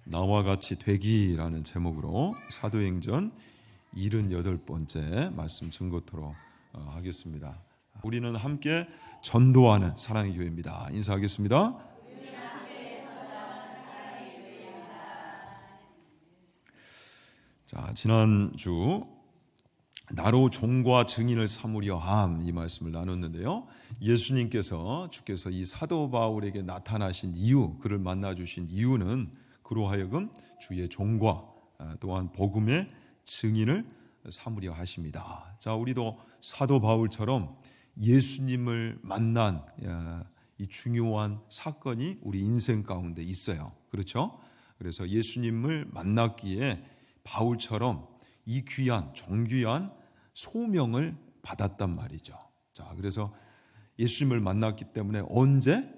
나와 같이 되기라는 제목으로 사도행전 78번째 말씀 증거토록 하겠습니다. 우리는 함께 전도하는 사랑의 교회입니다. 인사하겠습니다. 자, 지난주 나로 종과 증인을 삼으려 함 이 말씀을 나눴는데요. 예수님께서 주께서 이 사도 바울에게 나타나신 이유, 그를 만나 주신 이유는 그로 하여금 주의 종과 또한 복음의 증인을 삼으려 하십니다. 자, 우리도 사도 바울처럼 예수님을 만난 이 중요한 사건이 우리 인생 가운데 있어요. 그렇죠? 그래서 예수님을 만났기에 바울처럼 이 귀한 정귀한 소명을 받았단 말이죠. 자, 그래서 예수님을 만났기 때문에 언제?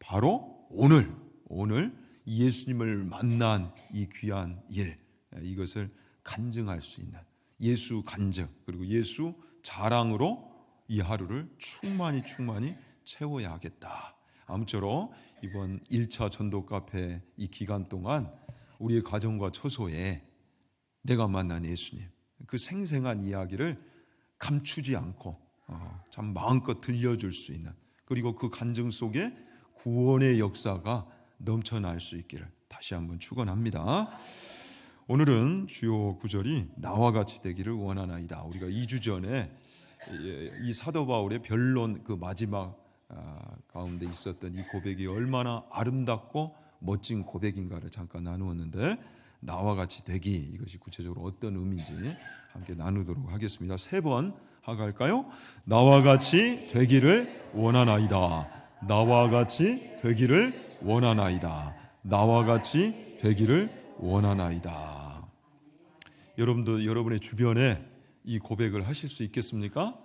바로 오늘 예수님을 만난 이 귀한 일, 이것을 간증할 수 있는 예수 간증, 그리고 예수 자랑으로 이 하루를 충만히 채워야 하겠다. 아무쪼록 이번 1차 전도 카페 이 기간 동안 우리의 가정과 처소에 내가 만난 예수님, 그 생생한 이야기를 감추지 않고 참 마음껏 들려줄 수 있는, 그리고 그 간증 속에 구원의 역사가 넘쳐날 수 있기를 다시 한번 축원합니다. 오늘은 주요 구절이 나와 같이 되기를 원하나이다. 우리가 2주 전에 이 사도 바울의 변론 그 마지막 가운데 있었던 이 고백이 얼마나 아름답고 멋진 고백인가를 잠깐 나누었는데, 나와 같이 되기, 이것이 구체적으로 어떤 의미인지 함께 나누도록 하겠습니다. 3번 하갈까요? 나와 같이 되기를 원하나이다. 나와 같이 되기를 원하나이다. 나와 같이 되기를 원하나이다. 여러분도 여러분의 주변에 이 고백을 하실 수 있겠습니까?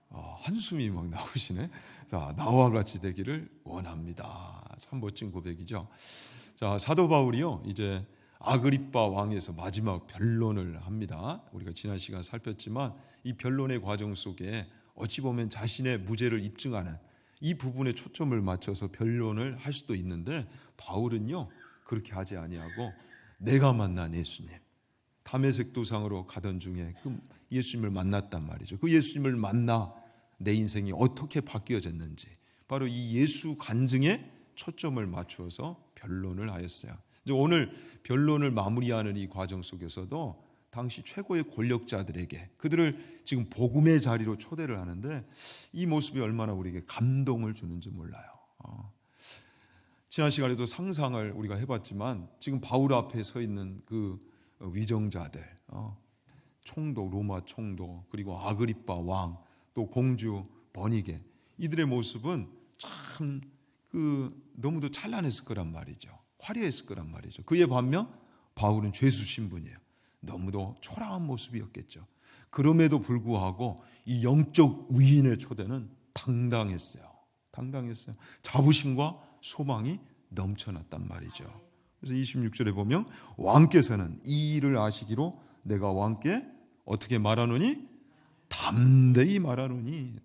한숨이 막 나오시네. 자, 나와 같이 되기를 원합니다. 참 멋진 고백이죠. 자, 사도 바울이요, 이제 아그리빠 왕에서 마지막 변론을 합니다. 우리가 지난 시간 살폈지만 이 변론의 과정 속에 어찌 보면 자신의 무죄를 입증하는 이 부분에 초점을 맞춰서 변론을 할 수도 있는데, 바울은요 그렇게 하지 아니하고 내가 만난 예수님, 다메섹 도상으로 가던 중에 그 예수님을 만났단 말이죠. 그 예수님을 만나 내 인생이 어떻게 바뀌어졌는지, 바로 이 예수 간증에 초점을 맞추어서 변론을 하였어요. 이제 오늘 변론을 마무리하는 이 과정 속에서도 당시 최고의 권력자들에게 그들을 지금 복음의 자리로 초대를 하는데, 이 모습이 얼마나 우리에게 감동을 주는지 몰라요. 지난 시간에도 상상을 우리가 해봤지만 지금 바울 앞에 서 있는 그 위정자들, 총독, 로마 총독, 그리고 아그리빠 왕, 또 공주 버니게, 이들의 모습은 참 너무도 찬란했을 거란 말이죠. 화려했을 거란 말이죠. 그에 반면 바울은 죄수 신분이에요. 너무도 초라한 모습이었겠죠. 그럼에도 불구하고 이 영적 위인의 초대는 당당했어요. 자부심과 소망이 넘쳐났단 말이죠. 그래서 26절에 보면 왕께서는 이 일을 아시기로 내가 왕께 어떻게 말하노니? 담대히 말하노니.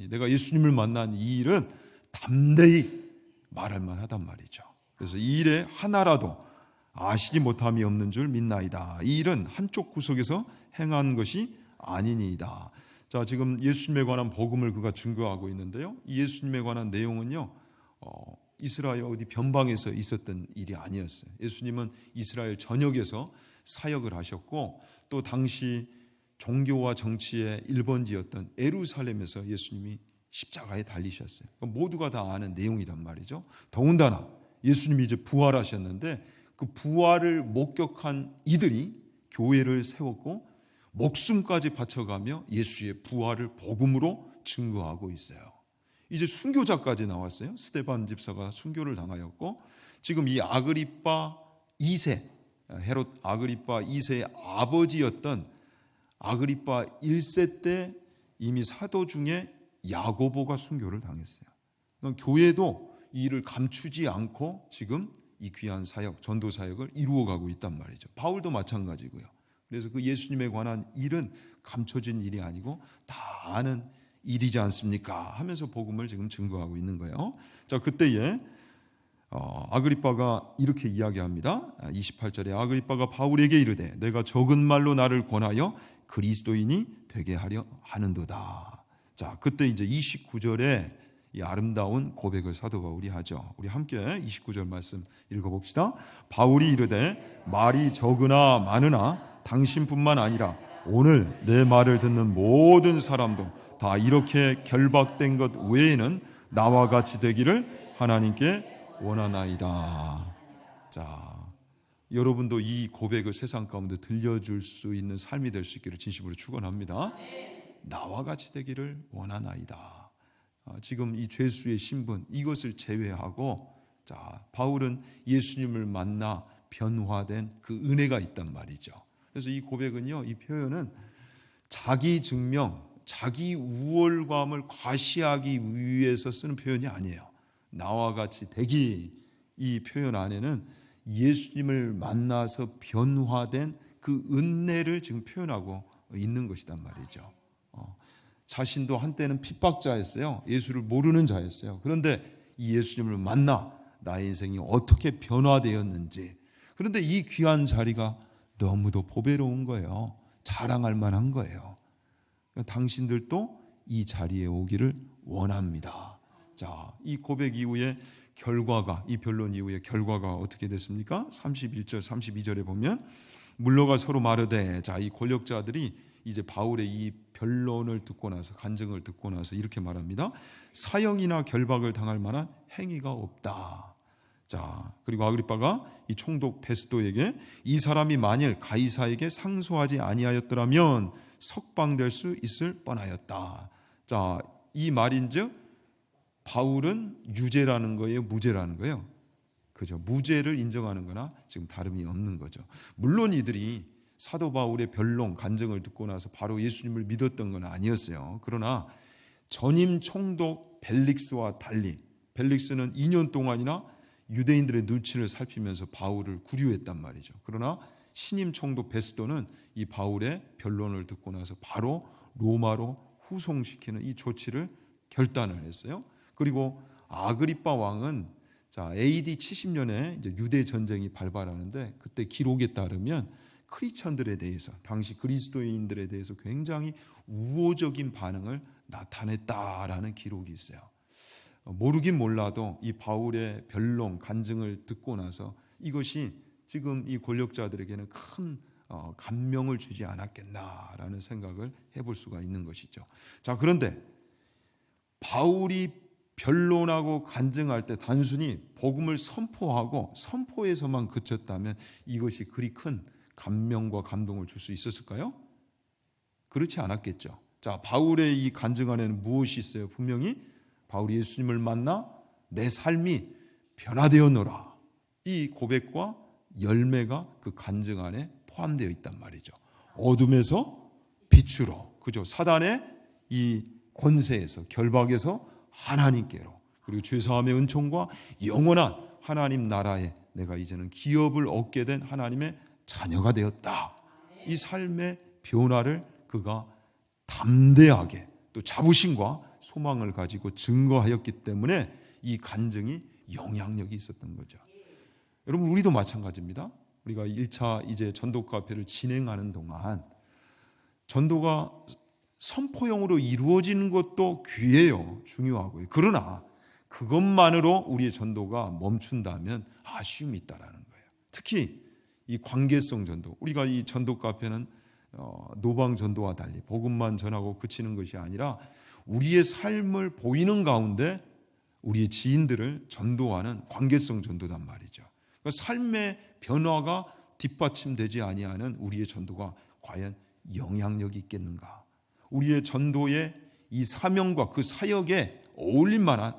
내가 예수님을 만난 이 일은 담대히 말할 만하단 말이죠. 그래서 이 일에 하나라도 아시지 못함이 없는 줄 믿나이다. 이 일은 한쪽 구석에서 행한 것이 아니니이다. 자, 지금 예수님에 관한 복음을 그가 증거하고 있는데요, 이 예수님에 관한 내용은요 이스라엘 어디 변방에서 있었던 일이 아니었어요. 예수님은 이스라엘 전역에서 사역을 하셨고, 또 당시 종교와 정치의 1번지였던 예루살렘에서 예수님이 십자가에 달리셨어요. 모두가 다 아는 내용이란 말이죠. 더군다나 예수님이 이제 부활하셨는데 그 부활을 목격한 이들이 교회를 세웠고 목숨까지 바쳐가며 예수의 부활을 복음으로 증거하고 있어요. 이제 순교자까지 나왔어요. 스데반 집사가 순교를 당하였고, 지금 이 아그리빠 2세, 헤롯 아그리빠 2세의 아버지였던 아그리빠 1세 때 이미 사도 중에 야고보가 순교를 당했어요. 그러니까 교회도 이 일을 감추지 않고 지금 이 귀한 사역, 전도 사역을 이루어가고 있단 말이죠. 바울도 마찬가지고요. 그래서 그 예수님에 관한 일은 감춰진 일이 아니고 다 아는 일이지 않습니까? 하면서 복음을 지금 증거하고 있는 거예요. 자, 그때에 아그리빠가 이렇게 이야기합니다. 28절에 아그리빠가 바울에게 이르되 내가 적은 말로 나를 권하여 그리스도인이 되게 하려 하는도다. 자, 그때 이제 29절에 이 아름다운 고백을 사도 바울이 하죠. 우리 함께 29절 말씀 읽어봅시다. 바울이 이르되 말이 적으나 많으나 당신뿐만 아니라 오늘 내 말을 듣는 모든 사람도 다 이렇게 결박된 것 외에는 나와 같이 되기를 하나님께 원하나이다. 자, 여러분도 이 고백을 세상 가운데 들려줄 수 있는 삶이 될 수 있기를 진심으로 축원합니다. 나와 같이 되기를 원하나이다. 지금 이 죄수의 신분 이것을 제외하고, 자, 바울은 예수님을 만나 변화된 그 은혜가 있단 말이죠. 그래서 이 고백은요, 이 표현은 자기 증명, 자기 우월감을 과시하기 위해서 쓰는 표현이 아니에요. 나와 같이 되기, 이 표현 안에는 예수님을 만나서 변화된 그 은혜를 지금 표현하고 있는 것이단 말이죠. 자신도 한때는 핍박자였어요. 예수를 모르는 자였어요. 그런데 이 예수님을 만나 나의 인생이 어떻게 변화되었는지, 그런데 이 귀한 자리가 너무도 보배로운 거예요. 자랑할 만한 거예요. 당신들도 이 자리에 오기를 원합니다. 자, 이 고백 이후에 결과가, 이 변론 이후에 결과가 어떻게 됐습니까? 31절 32절에 보면 물러가 서로 마르되, 자, 이 권력자들이 이제 바울의 이 변론을 듣고 나서, 간증을 듣고 나서 이렇게 말합니다. 사형이나 결박을 당할 만한 행위가 없다. 자, 그리고 아그리빠가 이 총독 베스도에게 이 사람이 만일 가이사에게 상소하지 아니하였더라면 석방될 수 있을 뻔하였다. 자, 이 말인즉 바울은 유죄라는 거예요, 무죄라는 거예요? 그죠? 무죄를 인정하는 거나 지금 다름이 없는 거죠. 물론 이들이 사도 바울의 변론, 간증을 듣고 나서 바로 예수님을 믿었던 건 아니었어요. 그러나 전임 총독 벨릭스와 달리, 벨릭스는 2년 동안이나 유대인들의 눈치를 살피면서 바울을 구류했단 말이죠. 그러나 신임 총독 베스도는 이 바울의 변론을 듣고 나서 바로 로마로 후송시키는 이 조치를 결단을 했어요. 그리고 아그리빠 왕은, 자, AD 70년에 이제 유대 전쟁이 발발하는데, 그때 기록에 따르면 크리스천들에 대해서, 당시 그리스도인들에 대해서 굉장히 우호적인 반응을 나타냈다라는 기록이 있어요. 모르긴 몰라도 이 바울의 변론, 간증을 듣고 나서 이것이 지금 이 권력자들에게는 큰 감명을 주지 않았겠나라는 생각을 해볼 수가 있는 것이죠. 자, 그런데 바울이 변론하고 간증할 때 단순히 복음을 선포하고 선포에서만 그쳤다면 이것이 그리 큰 감명과 감동을 줄 수 있었을까요? 그렇지 않았겠죠. 자, 바울의 이 간증 안에는 무엇이 있어요? 분명히 바울이 예수님을 만나 내 삶이 변화되었노라, 이 고백과 열매가 그 간증 안에 포함되어 있단 말이죠. 어둠에서 빛으로, 그죠? 사단의 이 권세에서, 결박에서 하나님께로, 그리고 죄사함의 은총과 영원한 하나님 나라에 내가 이제는 기업을 얻게 된 하나님의 자녀가 되었다. 이 삶의 변화를 그가 담대하게 또 자부심과 소망을 가지고 증거하였기 때문에 이 간증이 영향력이 있었던 거죠. 여러분, 우리도 마찬가지입니다. 우리가 1차 이제 전도 카페를 진행하는 동안 전도가 선포형으로 이루어지는 것도 귀해요. 중요하고요. 그러나 그것만으로 우리의 전도가 멈춘다면 아쉬움이 있다라는 거예요. 특히 이 관계성 전도, 우리가 이 전도 카페는 노방 전도와 달리 복음만 전하고 그치는 것이 아니라 우리의 삶을 보이는 가운데 우리의 지인들을 전도하는 관계성 전도단 말이죠. 그러니까 삶의 변화가 뒷받침되지 아니하는 우리의 전도가 과연 영향력이 있겠는가? 우리의 전도의 이 사명과 그 사역에 어울릴 만한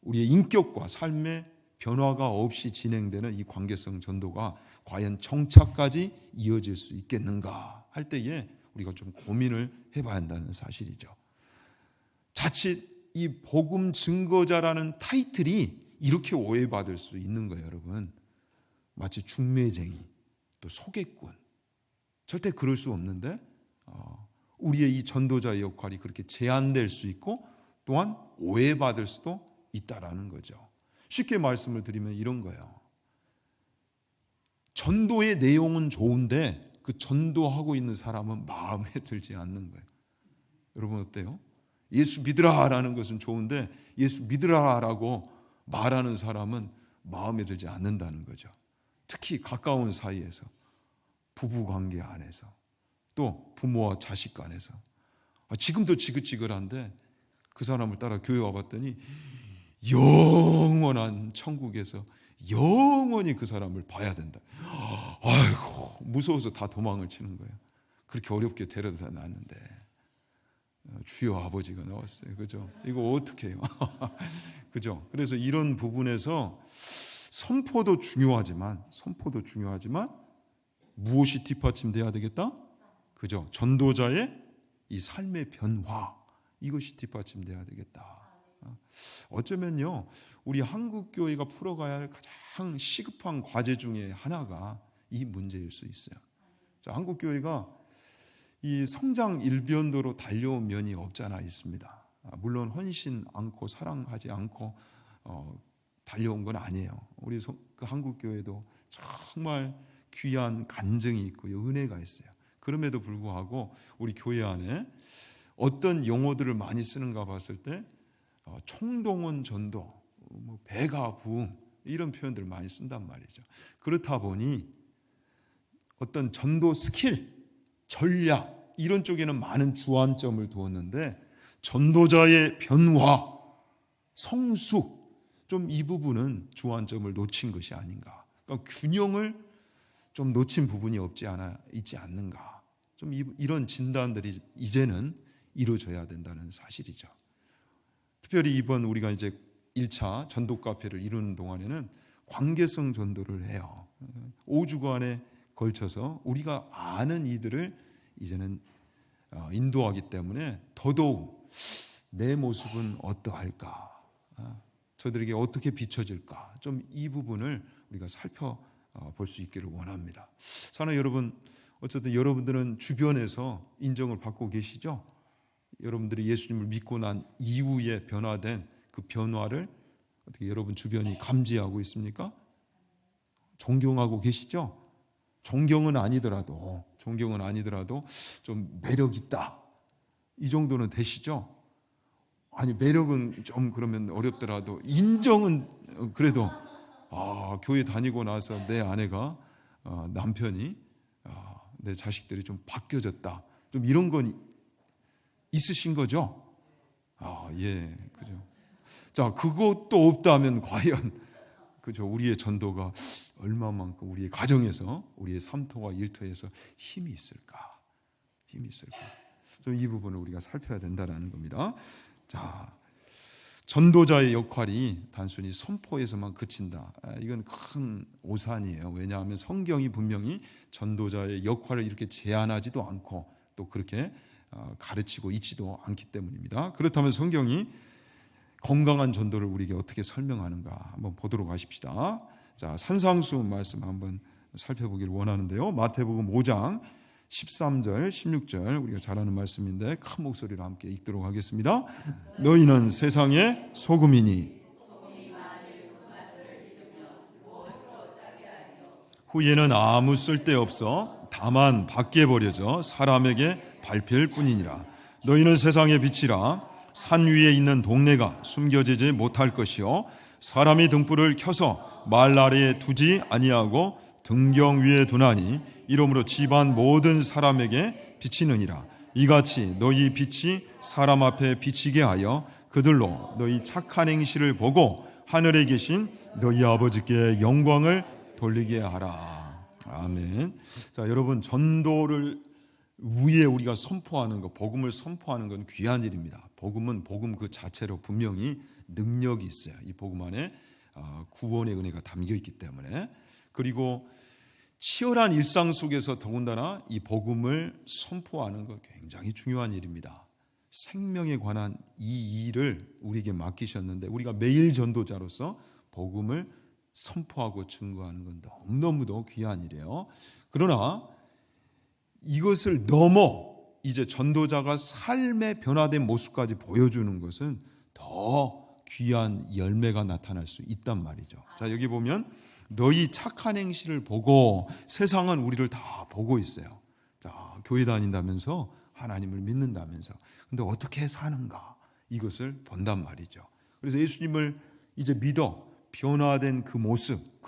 우리의 인격과 삶의 변화가 없이 진행되는 이 관계성 전도가 과연 정착까지 이어질 수 있겠는가 할 때에 우리가 좀 고민을 해봐야 한다는 사실이죠. 자칫 이 복음 증거자라는 타이틀이 이렇게 오해받을 수 있는 거예요, 여러분. 마치 중매쟁이, 또 소개꾼. 절대 그럴 수 없는데 우리의 이 전도자의 역할이 그렇게 제한될 수 있고 또한 오해받을 수도 있다라는 거죠. 쉽게 말씀을 드리면 이런 거예요. 전도의 내용은 좋은데 그 전도하고 있는 사람은 마음에 들지 않는 거예요. 여러분 어때요? 예수 믿으라라는 것은 좋은데 예수 믿으라라고 말하는 사람은 마음에 들지 않는다는 거죠. 특히 가까운 사이에서, 부부관계 안에서, 또 부모와 자식 간에서. 지금도 지긋지긋한데 그 사람을 따라 교회 와봤더니 영원한 천국에서 영원히 그 사람을 봐야 된다. 아이고, 무서워서 다 도망을 치는 거예요. 그렇게 어렵게 데려다 놨는데 주여 아버지가 나왔어요. 그죠? 이거 어떻게 해요? 그죠? 그래서 이런 부분에서 선포도 중요하지만 무엇이 뒷받침돼야 되겠다? 그죠? 전도자의 이 삶의 변화, 이것이 뒷받침돼야 되겠다. 어쩌면요, 우리 한국 교회가 풀어가야 할 가장 시급한 과제 중에 하나가 이 문제일 수 있어요. 자, 한국 교회가 이 성장 일변도로 달려온 면이 없잖아 있습니다. 물론 헌신 않고 사랑하지 않고 달려온 건 아니에요. 우리 그 한국 교회도 정말 귀한 간증이 있고요, 은혜가 있어요. 그럼에도 불구하고 우리 교회 안에 어떤 용어들을 많이 쓰는가 봤을 때 총동원 전도, 배가 부흥, 이런 표현들을 많이 쓴단 말이죠. 그렇다 보니 어떤 전도 스킬, 전략 이런 쪽에는 많은 주안점을 두었는데 전도자의 변화, 성숙, 좀 이 부분은 주안점을 놓친 것이 아닌가. 그러니까 균형을 좀 놓친 부분이 있지 않는가. 좀 이런 진단들이 이제는 이루어져야 된다는 사실이죠. 특별히 이번 우리가 이제 1차 전도 카페를 이루는 동안에는 관계성 전도를 해요. 5주간에 걸쳐서 우리가 아는 이들을 이제는 인도하기 때문에 더더욱 내 모습은 어떠할까, 저들에게 어떻게 비춰질까, 좀 이 부분을 우리가 살펴볼 수 있기를 원합니다. 사랑하는 여러분, 어쨌든 여러분들은 주변에서 인정을 받고 계시죠? 여러분들이 예수님을 믿고 난 이후에 변화된 그 변화를 어떻게 여러분 주변이 감지하고 있습니까? 존경하고 계시죠? 존경은 아니더라도 좀 매력 있다, 이 정도는 되시죠? 아니, 매력은 좀 그러면 어렵더라도 인정은 그래도 교회 다니고 나서 내 아내가, 남편이, 내 자식들이 좀 바뀌어졌다, 좀 이런 건 있으신 거죠? 예, 그죠. 자, 그것도 없다면 과연, 그죠, 우리의 전도가 얼마만큼 우리의 가정에서, 우리의 삼토와 일터에서 힘이 있을까? 좀 이 부분을 우리가 살펴야 된다는 겁니다. 자, 전도자의 역할이 단순히 선포에서만 그친다, 이건 큰 오산이에요. 왜냐하면 성경이 분명히 전도자의 역할을 이렇게 제한하지도 않고 또 그렇게 가르치고 있지도 않기 때문입니다. 그렇다면 성경이 건강한 전도를 우리에게 어떻게 설명하는가 한번 보도록 하십시다. 자, 산상수 말씀 한번 살펴보기를 원하는데요. 마태복음 5장 13절, 16절, 우리가 잘 아는 말씀인데 큰 목소리로 함께 읽도록 하겠습니다. 너희는 세상의 소금이니 후에는 아무 쓸데없어 다만 밖에 버려져 사람에게 밟힐 뿐이니라. 너희는 세상의 빛이라. 산 위에 있는 동네가 숨겨지지 못할 것이요 사람이 등불을 켜서 말 아래에 두지 아니하고 등경 위에 두나니 이러므로 집안 모든 사람에게 비치느니라. 이같이 너희 빛이 사람 앞에 비치게 하여 그들로 너희 착한 행실을 보고 하늘에 계신 너희 아버지께 영광을 돌리게 하라. 아멘. 자, 여러분, 전도를 위에 우리가 선포하는 것, 복음을 선포하는 건 귀한 일입니다. 복음은 복음 그 자체로 분명히 능력이 있어요. 이 복음 안에 구원의 은혜가 담겨 있기 때문에. 그리고 치열한 일상 속에서 더군다나 이 복음을 선포하는 것 굉장히 중요한 일입니다. 생명에 관한 이 일을 우리에게 맡기셨는데 우리가 매일 전도자로서 복음을 선포하고 증거하는 건 너무너무도 귀한 일이에요. 그러나 이것을 넘어 이제 전도자가 삶의 변화된 모습까지 보여주는 것은 더 귀한 열매가 나타날 수 있단 말이죠. 자, 여기 보면 너희 착한 행실을 보고 세상은 우리를 다 보고 있어요. 자, 교회 다닌다면서 하나님을 믿는다면서 근데 어떻게 사는가 이것을 본단 말이죠. 그래서 예수님을 이제 믿어 변화된 그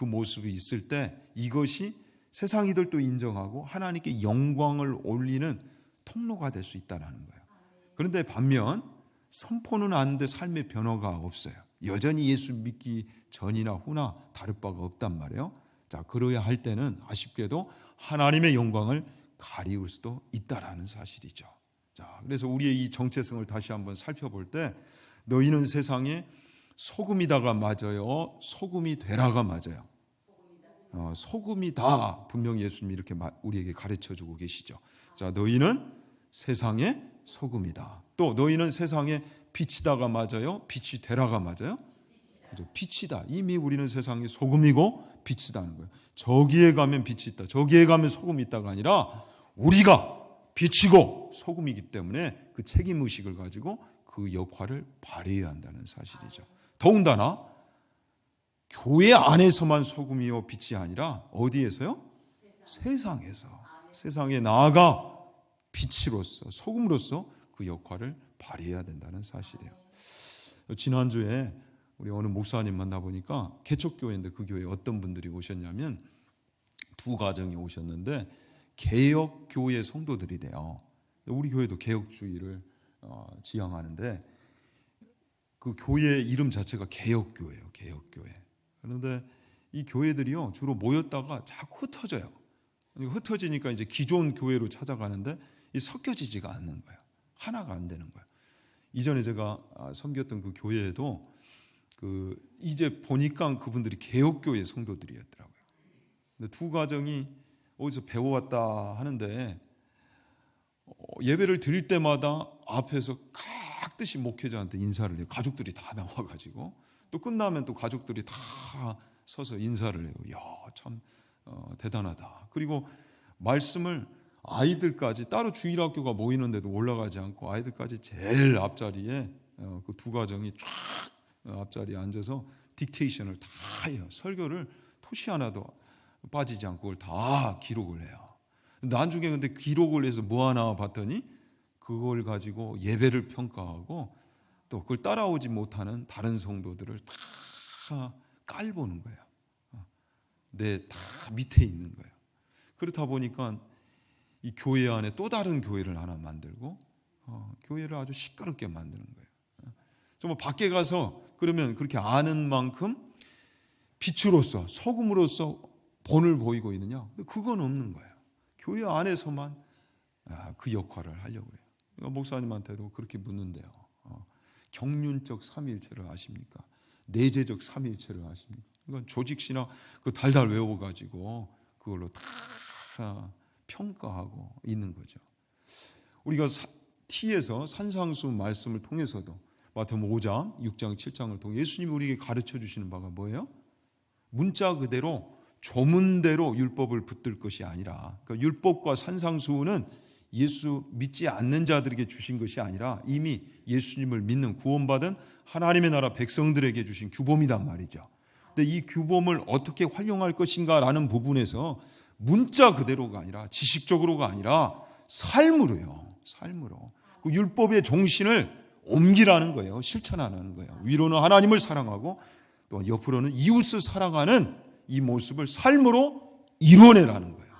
모습이 있을 때 이것이 세상 이들도 인정하고 하나님께 영광을 올리는 통로가 될 수 있다는 거예요. 그런데 반면 선포는 아는데 삶의 변화가 없어요. 여전히 예수 믿기 전이나 후나 다를 바가 없단 말이에요. 자, 그러야 할 때는 아쉽게도 하나님의 영광을 가리울 수도 있다라는 사실이죠. 자, 그래서 우리의 이 정체성을 다시 한번 살펴볼 때 너희는 세상에 소금이다가 맞아요, 소금이 되라가 맞아요. 소금이다 분명히 예수님이 이렇게 우리에게 가르쳐주고 계시죠. 자, 너희는 세상의 소금이다. 또 너희는 세상의 빛이다가 맞아요, 빛이 되라가 맞아요. 빛이다. 이미 우리는 세상의 소금이고 빛이다는 거예요. 저기에 가면 빛이 있다, 저기에 가면 소금이 있다가 아니라 우리가 빛이고 소금이기 때문에 그 책임의식을 가지고 그 역할을 발휘해야 한다는 사실이죠. 더군다나 교회 안에서만 소금이요 빛이 아니라 어디에서요? 세상에서. 세상에 나아가 빛으로서 소금으로서 그 역할을 발휘해야 된다는 사실이에요. 지난주에 우리 어느 목사님 만나보니까 개척교회인데 그 교회에 어떤 분들이 오셨냐면 두 가정이 오셨는데 개혁교회 성도들이래요. 우리 교회도 개혁주의를 지향하는데 그 교회 이름 자체가 개혁교회예요. 개혁교회. 그런데 이 교회들이요 주로 모였다가 자꾸 흩어져요. 흩어지니까 이제 기존 교회로 찾아가는데 섞여지지가 않는 거예요. 하나가 안 되는 거예요. 이전에 제가 섬겼던 그 교회에도 이제 보니까 그분들이 개혁교회 성도들이었더라고요. 근데 두 가정이 어디서 배워왔다 하는데 예배를 드릴 때마다 앞에서 각듯이 목회자한테 인사를 해요. 가족들이 다 나와가지고 또 끝나면 또 가족들이 다 서서 인사를 해요. 이야, 참 대단하다. 그리고 말씀을 아이들까지 따로 주일학교가 모이는데도 올라가지 않고 아이들까지 제일 앞자리에 그 두 가정이 쫙 앞자리에 앉아서 딕테이션을 다 해요. 설교를 토시 하나도 빠지지 않고 그걸 다 기록을 해요. 나중에 근데 기록을 해서 뭐 하나 봤더니 그걸 가지고 예배를 평가하고 또 그걸 따라오지 못하는 다른 성도들을 다 깔보는 거예요. 다 밑에 있는 거예요. 그렇다 보니까 이 교회 안에 또 다른 교회를 하나 만들고 교회를 아주 시끄럽게 만드는 거예요. 정말 밖에 가서 그러면 그렇게 아는 만큼 빛으로서 소금으로서 본을 보이고 있느냐? 근데 그건 없는 거예요. 교회 안에서만 그 역할을 하려고 해요. 목사님한테도 그렇게 묻는데요. 경륜적 삼위일체를 아십니까? 내재적 삼위일체를 아십니까? 이건 조직신학 그 달달 외워가지고 그걸로 다 평가하고 있는 거죠. 우리가 T에서 산상수 말씀을 통해서도 마태복음 5장, 6장, 7장을 통해 예수님이 우리에게 가르쳐 주시는 바가 뭐예요? 문자 그대로 조문대로 율법을 붙들 것이 아니라 그러니까 율법과 산상수훈은 예수 믿지 않는 자들에게 주신 것이 아니라 이미 예수님을 믿는 구원받은 하나님의 나라 백성들에게 주신 규범이란 말이죠. 근데 이 규범을 어떻게 활용할 것인가라는 부분에서 문자 그대로가 아니라 지식적으로가 아니라 삶으로요. 삶으로. 그 율법의 정신을 옮기라는 거예요. 실천하는 거예요. 위로는 하나님을 사랑하고 또 옆으로는 이웃을 사랑하는 이 모습을 삶으로 이루어내라는 거예요.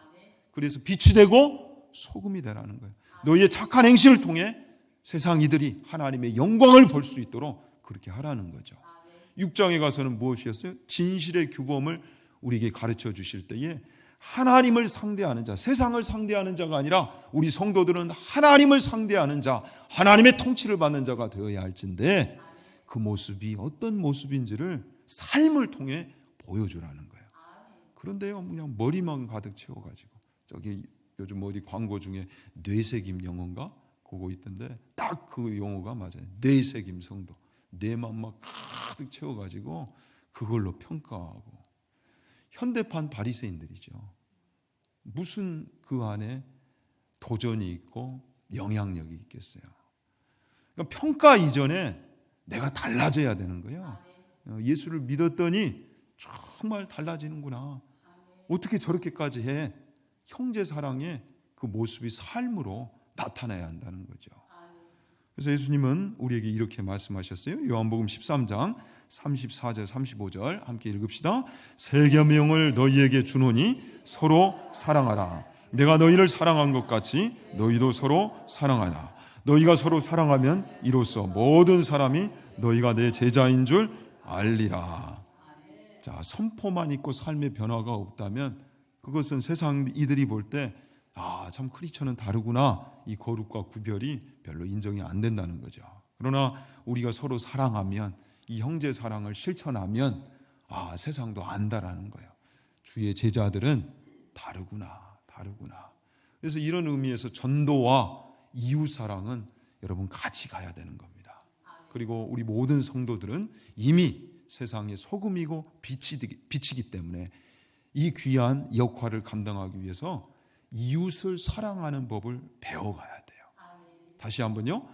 그래서 빛이 되고 소금이 되라는 거예요. 너희의 착한 행실을 통해 세상 이들이 하나님의 영광을 볼 수 있도록 그렇게 하라는 거죠. 6장에 가서는 무엇이었어요? 진실의 규범을 우리에게 가르쳐 주실 때에 하나님을 상대하는 자, 세상을 상대하는 자가 아니라 우리 성도들은 하나님을 상대하는 자, 하나님의 통치를 받는 자가 되어야 할진데 그 모습이 어떤 모습인지를 삶을 통해 보여주라는 거예요. 그런데요, 그냥 머리만 가득 채워가지고 저기 요즘 어디 광고 중에 뇌새김 영어인가? 그거 있던데 딱 그 용어가 맞아요. 뇌새김 성도. 뇌만 막 가득 채워가지고 그걸로 평가하고 현대판 바리새인들이죠. 무슨 그 안에 도전이 있고 영향력이 있겠어요. 그러니까 평가 이전에 내가 달라져야 되는 거예요. 예수를 믿었더니 정말 달라지는구나. 어떻게 저렇게까지 해? 형제 사랑의 그 모습이 삶으로 나타나야 한다는 거죠. 그래서 예수님은 우리에게 이렇게 말씀하셨어요. 요한복음 13장 34절 35절 함께 읽읍시다. 새 계명을 너희에게 주노니 서로 사랑하라. 내가 너희를 사랑한 것 같이 너희도 서로 사랑하라. 너희가 서로 사랑하면 이로써 모든 사람이 너희가 내 제자인 줄 알리라. 자, 선포만 있고 삶의 변화가 없다면 그것은 세상 이들이 볼 때 참 크리스천은 다르구나, 이 거룩과 구별이 별로 인정이 안 된다는 거죠. 그러나 우리가 서로 사랑하면, 이 형제 사랑을 실천하면 세상도 안다라는 거예요. 주의 제자들은 다르구나. 그래서 이런 의미에서 전도와 이웃 사랑은 여러분 같이 가야 되는 겁니다. 그리고 우리 모든 성도들은 이미 세상의 소금이고 빛이기 때문에 이 귀한 역할을 감당하기 위해서 이웃을 사랑하는 법을 배워가야 돼요. 다시 한번요.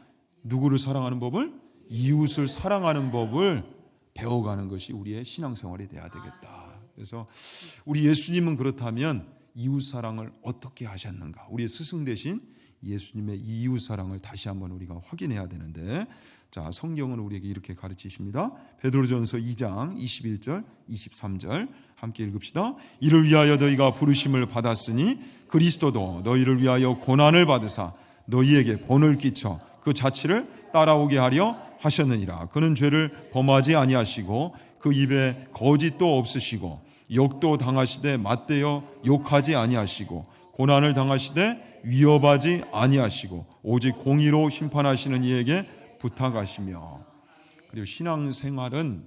누구를 사랑하는 법을? 이웃을 사랑하는 법을 배워가는 것이 우리의 신앙생활이 돼야 되겠다. 그래서 우리 예수님은 그렇다면 이웃 사랑을 어떻게 하셨는가? 우리의 스승 되신 예수님의 이웃 사랑을 다시 한번 우리가 확인해야 되는데, 자, 성경은 우리에게 이렇게 가르치십니다. 베드로전서 2장 21절 23절 함께 읽읍시다. 이를 위하여 너희가 부르심을 받았으니 그리스도도 너희를 위하여 고난을 받으사 너희에게 본을 끼쳐 그 자취를 따라오게 하려 하셨느니라. 그는 죄를 범하지 아니하시고 그 입에 거짓도 없으시고 욕도 당하시되 맞대어 욕하지 아니하시고 고난을 당하시되 위협하지 아니하시고 오직 공의로 심판하시는 이에게 부탁하시며. 그리고 신앙생활은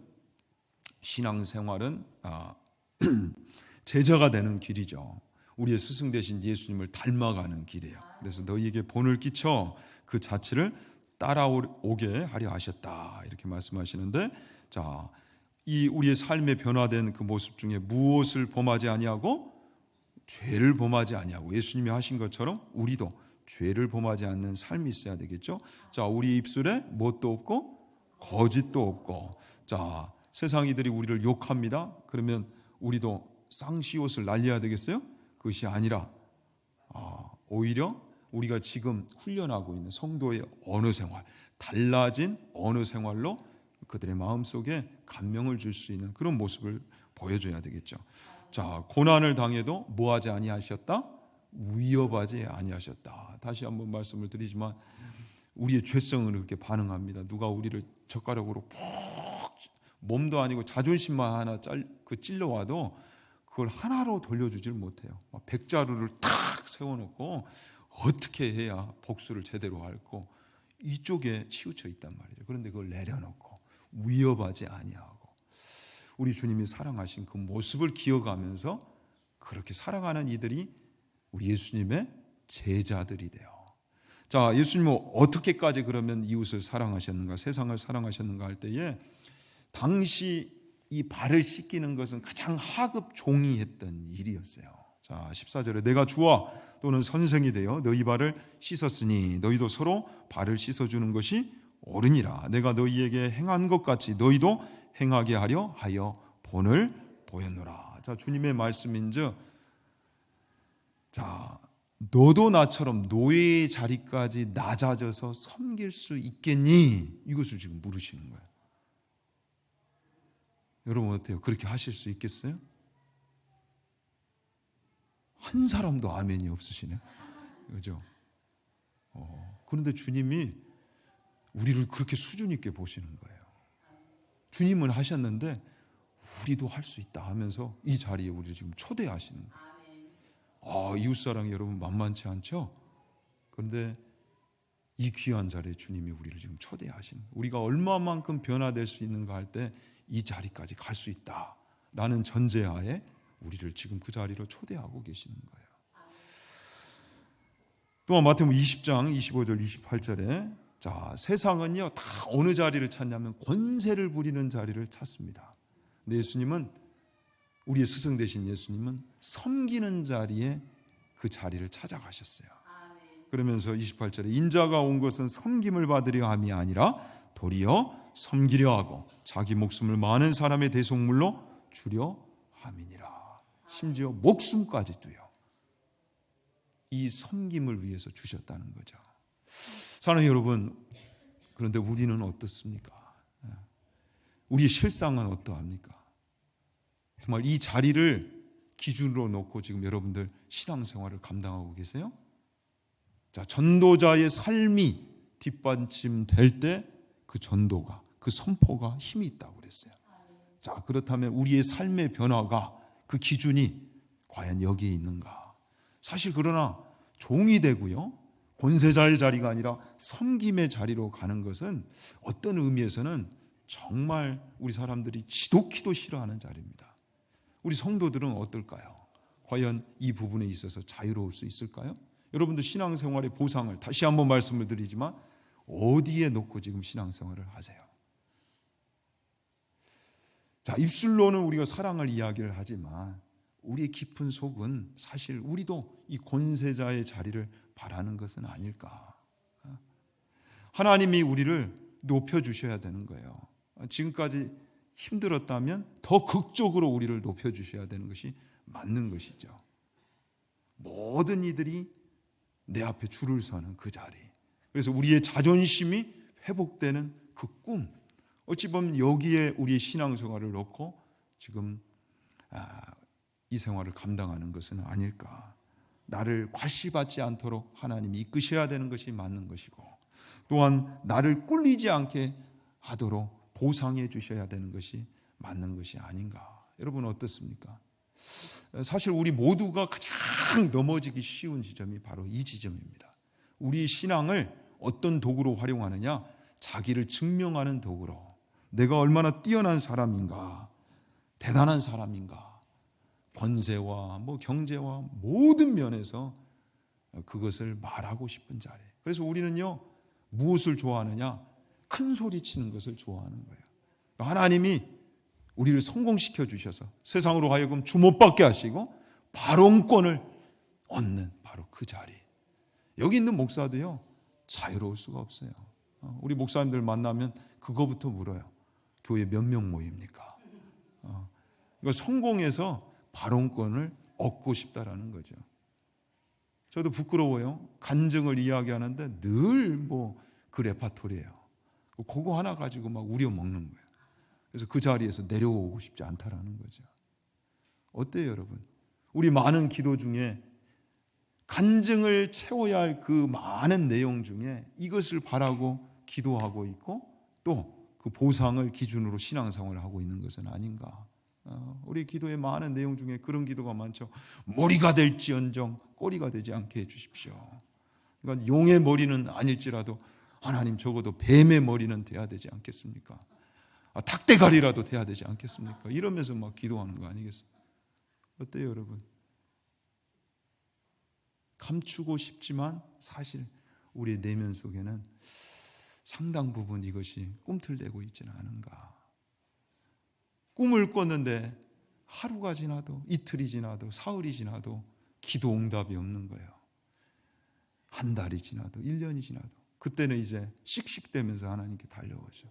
제자가 되는 길이죠. 우리의 스승 되신 예수님을 닮아가는 길이에요. 그래서 너희에게 본을 끼쳐 그 자취를 따라오게 하려 하셨다, 이렇게 말씀하시는데, 자, 이 우리의 삶에 변화된 그 모습 중에 무엇을 범하지 아니하고 죄를 범하지 아니하고, 예수님이 하신 것처럼 우리도 죄를 범하지 않는 삶이 있어야 되겠죠. 자, 우리 입술에 뭣도 없고 거짓도 없고. 자, 세상 이들이 우리를 욕합니다. 그러면 우리도 쌍시옷을 날려야 되겠어요? 그것이 아니라 오히려 우리가 지금 훈련하고 있는 성도의 언어 생활, 달라진 언어 생활로 그들의 마음속에 감명을 줄 수 있는 그런 모습을 보여줘야 되겠죠. 자, 고난을 당해도 뭐하지 아니하셨다? 위협하지 아니하셨다. 다시 한번 말씀을 드리지만 우리의 죄성은 그렇게 반응합니다. 누가 우리를 젓가락으로 푹, 몸도 아니고 자존심만 하나 찔러와도 그걸 하나로 돌려주질 못해요. 백자루를 탁 세워놓고 어떻게 해야 복수를 제대로 할고 이쪽에 치우쳐 있단 말이죠. 그런데 그걸 내려놓고 위협하지 아니하고, 우리 주님이 사랑하신 그 모습을 기억하면서 그렇게 살아가는 이들이 우리 예수님의 제자들이 돼요. 자, 예수님은 어떻게까지 그러면 이웃을 사랑하셨는가, 세상을 사랑하셨는가 할 때에, 당시 이 발을 씻기는 것은 가장 하급 종이 했던 일이었어요. 자, 14절에 내가 주와 또는 선생이 되어 너희 발을 씻었으니 너희도 서로 발을 씻어주는 것이 옳으니라. 내가 너희에게 행한 것 같이 너희도 행하게 하려 하여 본을 보였노라. 자, 주님의 말씀인즉, 자, 너도 나처럼 노예의 자리까지 낮아져서 섬길 수 있겠니? 이것을 지금 물으시는 거예요. 여러분 어때요? 그렇게 하실 수 있겠어요? 한 사람도 아멘이 없으시네. 그죠? 그런데 주님이 우리를 그렇게 수준 있게 보시는 거예요. 주님은 하셨는데 우리도 할 수 있다 하면서 이 자리에 우리를 지금 초대하시는 거예요. 이웃사랑이 여러분 만만치 않죠? 그런데 이 귀한 자리에 주님이 우리를 지금 초대하시는 거예요. 우리가 얼마만큼 변화될 수 있는가 할 때 이 자리까지 갈 수 있다라는 전제하에 우리를 지금 그 자리로 초대하고 계시는 거예요. 또한 마태복음 20장 25절 28절에, 자, 세상은요 다 어느 자리를 찾냐면 권세를 부리는 자리를 찾습니다. 근데 예수님은, 우리의 스승 되신 예수님은 섬기는 자리에 그 자리를 찾아가셨어요. 그러면서 28절에 인자가 온 것은 섬김을 받으려 함이 아니라 도리어 섬기려 하고 자기 목숨을 많은 사람의 대속물로 주려 함이니라. 심지어 목숨까지도요, 이 섬김을 위해서 주셨다는 거죠. 사랑하는 여러분, 그런데 우리는 어떻습니까? 우리 실상은 어떠합니까? 정말 이 자리를 기준으로 놓고 지금 여러분들 신앙생활을 감당하고 계세요? 자, 전도자의 삶이 뒷받침될 때 그 전도가, 그 선포가 힘이 있다고 그랬어요. 자, 그렇다면 우리의 삶의 변화가, 그 기준이 과연 여기에 있는가? 사실 그러나 종이 되고요, 권세자의 자리가 아니라 섬김의 자리로 가는 것은 어떤 의미에서는 정말 우리 사람들이 지독히도 싫어하는 자리입니다. 우리 성도들은 어떨까요? 과연 이 부분에 있어서 자유로울 수 있을까요? 여러분들 신앙생활의 보상을 다시 한번 말씀을 드리지만 어디에 놓고 지금 신앙생활을 하세요? 자, 입술로는 우리가 사랑을 이야기를 하지만 우리의 깊은 속은 사실 우리도 이 권세자의 자리를 바라는 것은 아닐까. 하나님이 우리를 높여주셔야 되는 거예요. 지금까지 힘들었다면 더 극적으로 우리를 높여주셔야 되는 것이 맞는 것이죠. 모든 이들이 내 앞에 줄을 서는 그 자리, 그래서 우리의 자존심이 회복되는 그 꿈, 어찌 보면 여기에 우리의 신앙생활을 놓고 지금 이 생활을 감당하는 것은 아닐까. 나를 과시받지 않도록 하나님이 이끄셔야 되는 것이 맞는 것이고, 또한 나를 꿀리지 않게 하도록 보상해 주셔야 되는 것이 맞는 것이 아닌가. 여러분 어떻습니까? 사실 우리 모두가 가장 넘어지기 쉬운 지점이 바로 이 지점입니다. 우리 신앙을 어떤 도구로 활용하느냐? 자기를 증명하는 도구로. 내가 얼마나 뛰어난 사람인가, 대단한 사람인가, 권세와 경제와 모든 면에서 그것을 말하고 싶은 자리. 그래서 우리는요, 무엇을 좋아하느냐? 큰 소리 치는 것을 좋아하는 거예요. 하나님이 우리를 성공시켜 주셔서 세상으로 하여금 주목받게 하시고 발언권을 얻는 바로 그 자리. 여기 있는 목사도요, 자유로울 수가 없어요. 우리 목사님들 만나면 그거부터 물어요. 교회 몇 명 모입니까? 이거 성공해서 발언권을 얻고 싶다라는 거죠. 저도 부끄러워요. 간증을 이야기하는데 늘 그 레파토리예요. 그거 하나 가지고 막 우려먹는 거예요. 그래서 그 자리에서 내려오고 싶지 않다라는 거죠. 어때요, 여러분? 우리 많은 기도 중에 간증을 채워야 할 그 많은 내용 중에 이것을 바라고 기도하고 있고 또 그 보상을 기준으로 신앙생활을 하고 있는 것은 아닌가. 우리 기도의 많은 내용 중에 그런 기도가 많죠. 머리가 될지언정 꼬리가 되지 않게 해주십시오. 그러니까 용의 머리는 아닐지라도 하나님 적어도 뱀의 머리는 돼야 되지 않겠습니까? 닭대가리라도 돼야 되지 않겠습니까? 이러면서 막 기도하는 거 아니겠어요? 어때요, 여러분? 감추고 싶지만 사실 우리의 내면 속에는 상당 부분 이것이 꿈틀대고 있지는 않은가. 꿈을 꿨는데 하루가 지나도 이틀이 지나도 사흘이 지나도 기도 응답이 없는 거예요. 한 달이 지나도 1년이 지나도 그때는 이제 씩씩대면서 하나님께 달려오죠.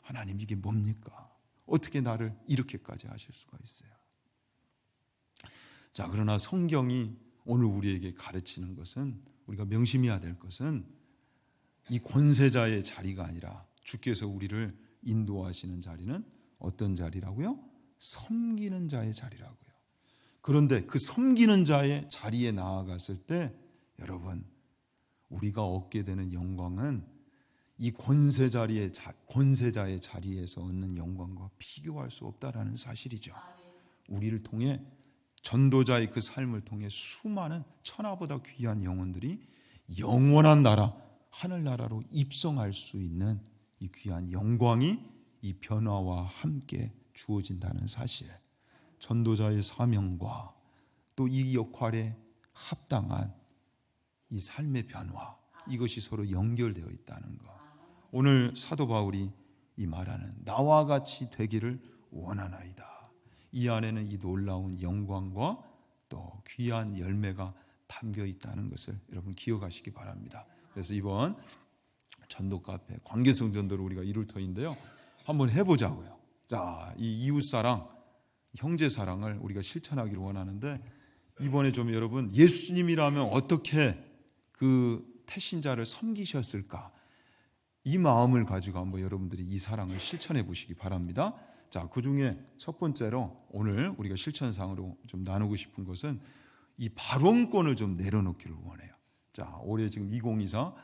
하나님 이게 뭡니까? 어떻게 나를 이렇게까지 하실 수가 있어요? 자, 그러나 성경이 오늘 우리에게 가르치는 것은, 우리가 명심해야 될 것은 이 권세자의 자리가 아니라 주께서 우리를 인도하시는 자리는 어떤 자리라고요? 섬기는 자의 자리라고요. 그런데 그 섬기는 자의 자리에 나아갔을 때 여러분, 우리가 얻게 되는 영광은 이 권세자의 자리에서 얻는 영광과 비교할 수 없다라는 사실이죠. 우리를 통해 전도자의 그 삶을 통해 수많은 천하보다 귀한 영혼들이 영원한 나라, 하늘나라로 입성할 수 있는 이 귀한 영광이 이 변화와 함께 주어진다는 사실, 전도자의 사명과 또 이 역할에 합당한 이 삶의 변화, 이것이 서로 연결되어 있다는 것. 오늘 사도 바울이 이 말하는 나와 같이 되기를 원하나이다. 이 안에는 이 놀라운 영광과 또 귀한 열매가 담겨 있다는 것을 여러분 기억하시기 바랍니다. 그래서 이번 전도 카페 관계성 전도를 우리가 이룰 터인데요. 한번 해보자고요. 자, 이 이웃사랑, 형제사랑을 우리가 실천하기를 원하는데, 이번에 좀 여러분, 예수님이라면 어떻게 그 태신자를 섬기셨을까? 이 마음을 가지고 한번 여러분들이 이 사랑을 실천해 보시기 바랍니다. 자, 그 중에 첫 번째로 오늘 우리가 실천상으로 좀 나누고 싶은 것은 이 발언권을 좀 내려놓기를 원해요. 자, 올해 지금 2024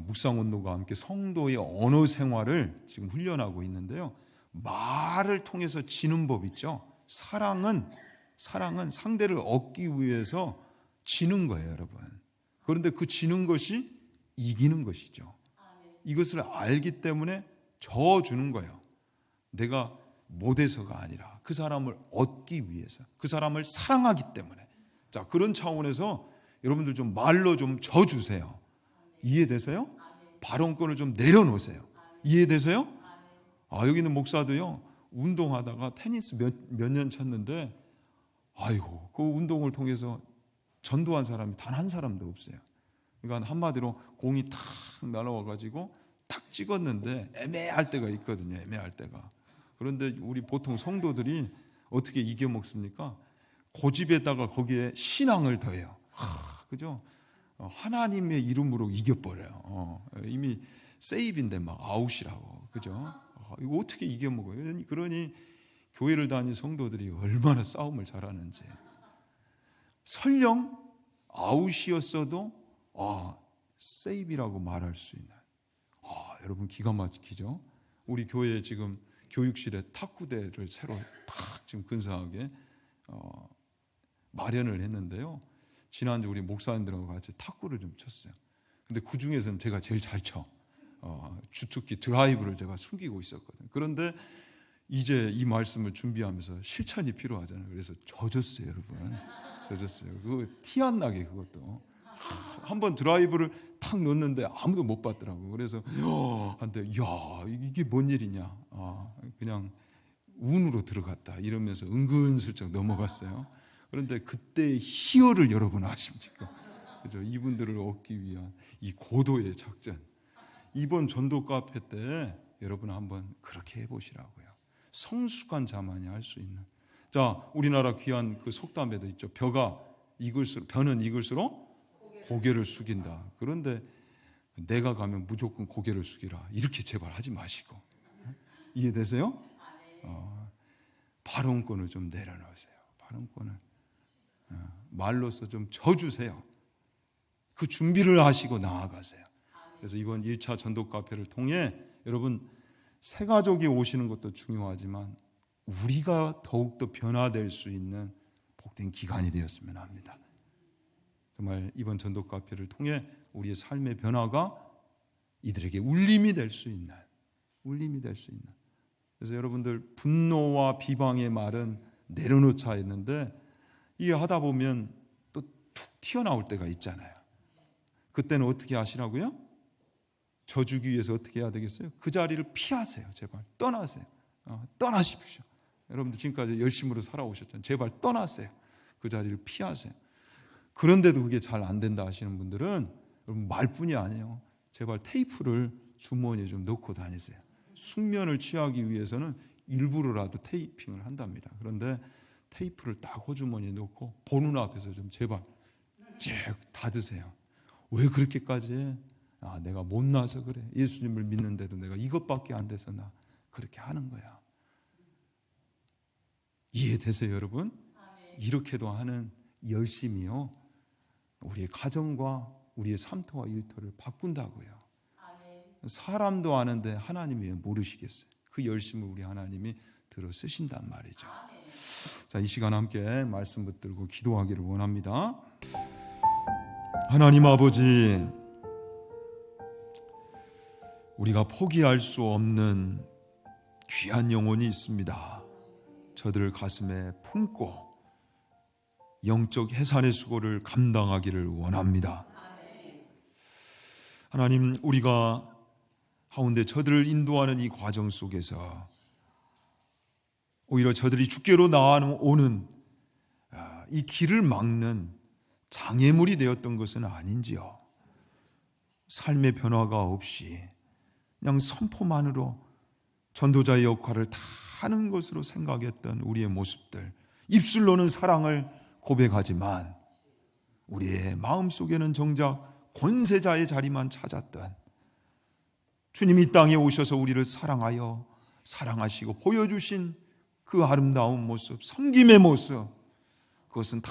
묵상운동과 함께 성도의 언어 생활을 지금 훈련하고 있는데요. 말을 통해서 지는 법 있죠. 사랑은 상대를 얻기 위해서 지는 거예요, 여러분. 그런데 그 지는 것이 이기는 것이죠. 이것을 알기 때문에 져주는 거예요. 내가 못해서가 아니라 그 사람을 얻기 위해서, 그 사람을 사랑하기 때문에. 자, 그런 차원에서 여러분들 좀 말로 좀 져주세요. 이해되세요? 발언권을 좀 내려놓으세요. 이해되세요? 여기 있는 목사도요, 운동하다가 테니스 몇 년 쳤는데, 아이고, 그 운동을 통해서 전도한 사람이 단 한 사람도 없어요. 그러니까 한마디로 공이 탁 날아와가지고 딱 찍었는데 애매할 때가 있거든요. 애매할 때가. 그런데 우리 보통 성도들이 어떻게 이겨먹습니까? 고집에다가 거기에 신앙을 더해요. 그죠? 하나님의 이름으로 이겨버려요. 이미 세이브인데 막 아웃이라고. 그죠? 이거 어떻게 이겨먹어요? 그러니 교회를 다니는 성도들이 얼마나 싸움을 잘하는지. 설령 아웃이었어도 세이브라고 말할 수 있는. 여러분 기가 막히죠? 우리 교회에 지금 교육실에 탁구대를 새로 탁 지금 근사하게 마련을 했는데요. 지난주 우리 목사님들하고 같이 탁구를 좀 쳤어요. 근데 그 중에서는 제가 제일 잘 쳐. 주특기 드라이브를 제가 숨기고 있었거든요. 그런데 이제 이 말씀을 준비하면서 실천이 필요하잖아요. 그래서 져줬어요, 여러분. 져줬어요. 그거 티 안 나게 그것도. 한번 드라이브를 탁 넣었는데 아무도 못 봤더라고요. 그래서 한데 이게 뭔 일이냐. 그냥 운으로 들어갔다 이러면서 은근슬쩍 넘어갔어요. 그런데 그때의 희열을 여러분 아십니까? 그죠? 이분들을 얻기 위한 이 고도의 작전. 이번 전도 카페 때 여러분 한번 그렇게 해보시라고요. 성숙한 자만이 할 수 있는. 자, 우리나라 귀한 그 속담에도 있죠. 벼는 익을수록 고개를 숙인다. 그런데 내가 가면 무조건 고개를 숙이라. 이렇게 제발 하지 마시고. 이해되세요? 발언권을 좀 내려놓으세요. 발언권을 말로써 좀 져주세요. 그 준비를 하시고 나아가세요. 그래서 이번 1차 전도 카페를 통해 여러분 새가족이 오시는 것도 중요하지만 우리가 더욱더 변화될 수 있는 복된 기간이 되었으면 합니다. 정말 이번 전도 카페를 통해 우리의 삶의 변화가 이들에게 울림이 될 수 있는. 그래서 여러분들 분노와 비방의 말은 내려놓자 했는데 이게 하다 보면 또 툭 튀어나올 때가 있잖아요. 그때는 어떻게 하시라고요? 져주기 위해서 어떻게 해야 되겠어요? 그 자리를 피하세요. 제발 떠나세요. 떠나십시오. 여러분들 지금까지 열심으로 살아오셨잖아요. 제발 떠나세요. 그 자리를 피하세요. 그런데도 그게 잘 안 된다 하시는 분들은 여러분 말뿐이 아니에요. 제발 테이프를 주머니에 좀 넣고 다니세요. 숙면을 취하기 위해서는 일부러라도 테이핑을 한답니다. 그런데 테이프를 딱 호주머니에 넣고 보는 앞에서 좀 제발 쭉 닫으세요. 왜 그렇게까지 해? 내가 못나서 그래. 예수님을 믿는데도 내가 이것밖에 안 돼서 나 그렇게 하는 거야. 이해되세요, 여러분? 이렇게도 하는 열심이요. 우리의 가정과 우리의 삶터와 일터를 바꾼다고요. 사람도 아는데 하나님이 왜 모르시겠어요? 그 열심을 우리 하나님이 들어 쓰신단 말이죠. 자, 이 시간 함께 말씀 붙들고 기도하기를 원합니다. 하나님 아버지, 우리가 포기할 수 없는 귀한 영혼이 있습니다. 저들을 가슴에 품고 영적 해산의 수고를 감당하기를 원합니다. 하나님, 우리가 가운데 저들을 인도하는 이 과정 속에서 오히려 저들이 주께로 나아오는 이 길을 막는 장애물이 되었던 것은 아닌지요. 삶의 변화가 없이 그냥 선포만으로 전도자의 역할을 다 하는 것으로 생각했던 우리의 모습들, 입술로는 사랑을 고백하지만 우리의 마음속에는 정작 권세자의 자리만 찾았던, 주님이 이 땅에 오셔서 우리를 사랑하여 사랑하시고 보여주신 그 아름다운 모습, 섬김의 모습, 그것은 다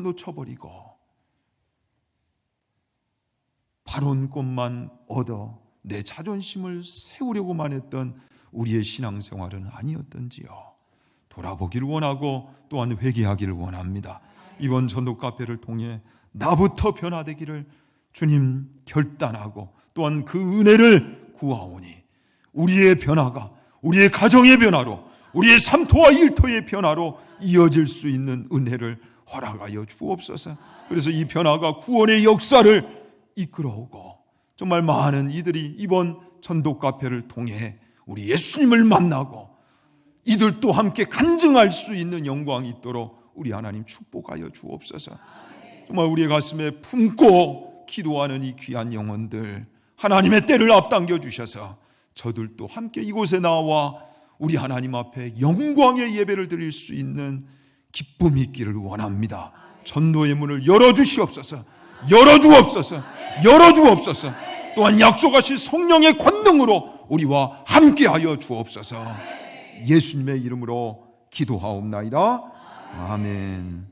놓쳐버리고 바른 꽃만 얻어 내 자존심을 세우려고만 했던 우리의 신앙생활은 아니었던지요. 돌아보기를 원하고 또한 회개하기를 원합니다. 이번 전도 카페를 통해 나부터 변화되기를 주님 결단하고 또한 그 은혜를 구하오니 우리의 변화가 우리의 가정의 변화로, 우리의 삼토와 일토의 변화로 이어질 수 있는 은혜를 허락하여 주옵소서. 그래서 이 변화가 구원의 역사를 이끌어오고 정말 많은 이들이 이번 전도 카페를 통해 우리 예수님을 만나고 이들도 함께 간증할 수 있는 영광이 있도록 우리 하나님 축복하여 주옵소서. 정말 우리의 가슴에 품고 기도하는 이 귀한 영혼들, 하나님의 때를 앞당겨 주셔서 저들도 함께 이곳에 나와 우리 하나님 앞에 영광의 예배를 드릴 수 있는 기쁨이 있기를 원합니다. 전도의 문을 열어주시옵소서. 열어주옵소서. 열어주옵소서. 또한 약속하신 성령의 권능으로 우리와 함께하여 주옵소서. 예수님의 이름으로 기도하옵나이다. 아멘.